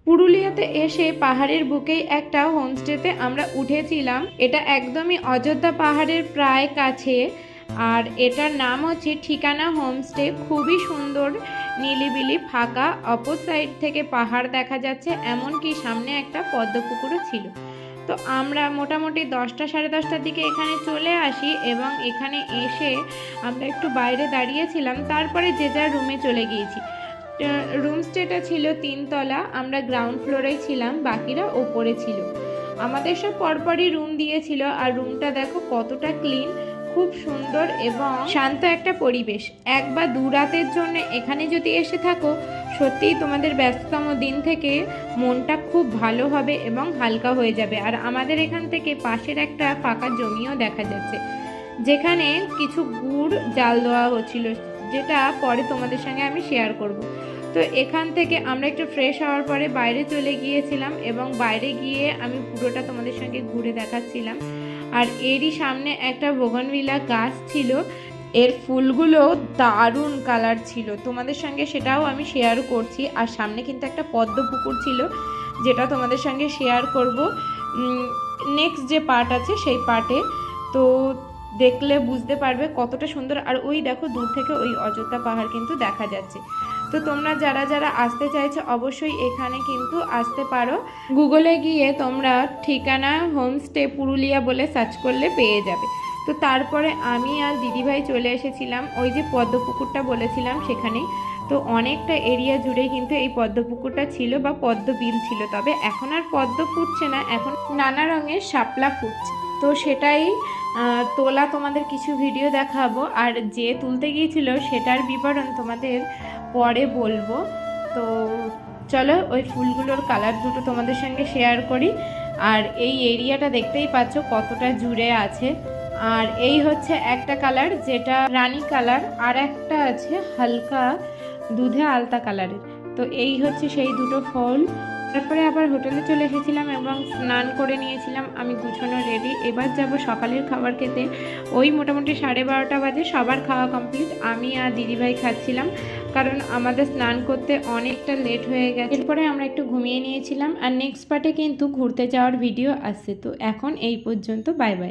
পুরুলিয়াতে এসে পাহাড়ের বুকেই একটা হোমস্টেতে আমরা উঠেছিলাম। এটা একদমই অযোধ্যা পাহাড়ের প্রায় কাছে, আর এটার নাম হচ্ছে ঠিকানা হোমস্টে। খুবই সুন্দর, নিলিবিলি, ফাঁকা, অপর সাইড থেকে পাহাড় দেখা যাচ্ছে, এমনকি সামনে একটা পদ্মপুকুরও ছিল। তো আমরা মোটামুটি 10টা সাড়ে 10টার দিকে এখানে চলে আসি এবং এখানে এসে আমরা একটু বাইরে দাঁড়িয়েছিলাম, তারপরে যে যার রুমে চলে গিয়েছি। রুম স্টেটা ছিল 3 তলা, আমরা গ্রাউন্ড ফ্লোরেই ছিলাম, বাকিরা ওপরে ছিল। আমাদের সব পরপরই রুম দিয়েছিল, আর রুমটা দেখো কতটা ক্লিন, খুব সুন্দর এবং শান্ত একটা পরিবেশ। 1 বা 2 রাতের জন্য এখানে যদি এসে থাকো, সত্যিই তোমাদের ব্যস্ততম দিন থেকে মনটা খুব ভালো হবে এবং হালকা হয়ে যাবে। আর আমাদের এখান থেকে পাশের একটা ফাঁকা জমিও দেখা যাচ্ছে, যেখানে কিছু গুড় জাল দেওয়া হচ্ছিল, যেটা পরে তোমাদের সঙ্গে আমি শেয়ার করব। তো এখান থেকে আমরা একটু ফ্রেশ হওয়ার পরে বাইরে চলে গিয়েছিলাম এবং বাইরে গিয়ে আমি পুরোটা তোমাদের সঙ্গে ঘুরে দেখাচ্ছিলাম। আর এরই সামনে একটা বোগনভিলা গাছ ছিল, এর ফুলগুলো দারুণ কালার ছিল, তোমাদের সঙ্গে সেটাও আমি শেয়ার করছি। আর সামনে কিন্তু একটা পদ্ম পুকুর ছিল, যেটা তোমাদের সঙ্গে শেয়ার করব নেক্সট যে পার্ট আছে সেই পার্টে। তো দেখলে বুঝতে পারবে কতটা সুন্দর। আর ওই দেখো দূর থেকে ওই অযোধ্যা পাহাড় কিন্তু দেখা যাচ্ছে। তো তোমরা যারা যারা আসতে চাইছো অবশ্যই এখানে কিন্তু আসতে পারো। গুগলে গিয়ে তোমরা ঠিকানা হোমস্টে পুরুলিয়া বলে সার্চ করলে পেয়ে যাবে। তো তারপরে আমি আর দিদিভাই চলে এসেছিলাম ওই যে পদ্মপুকুরটা বলেছিলাম সেখানেই। তো অনেকটা এরিয়া জুড়ে কিন্তু এই পদ্মপুকুরটা ছিল বা পদ্মবিল ছিল, তবে এখন আর পদ্ম ফুটছে না, এখন নানা রঙের শাপলা ফুটছে। তো সেটাই তোলা তোমাদের কিছু ভিডিও দেখাবো, আর যে তুলতে গিয়েছিল সেটার বিবরণ তোমাদের পরে বলবো। তো চলো ওই ফুলগুলোর কালার দুটো তোমাদের সঙ্গে শেয়ার করি। আর এই এরিয়াটা দেখতেই পাচ্ছ কতটা জুড়ে আছে। আর এই হচ্ছে একটা কালার, যেটা রানী কালার, আর একটা আছে হালকা দুধে আলতা কালারের। তো এই হচ্ছে সেই দুটো ফুল। তারপরে আবার হোটেলে চলে এসেছিলাম এবং স্নান করে নিয়েছিলাম, আমি গুছানো রেডি। এবার যাব সকালের খাবার খেতে। ওই মোটামুটি 12:30 বাজে, সবার খাওয়া কমপ্লিট, আমি আর দিদিভাই খাচ্ছিলাম, কারণ আমাদের স্নান করতে অনেকটা লেট হয়ে গেছে। এরপরে আমরা একটু ঘুমিয়ে নিয়েছিলাম। আর নেক্সট পার্টে কিন্তু ঘুরতে যাওয়ার ভিডিও আসছে। তো এখন এই পর্যন্ত, বাই বাই।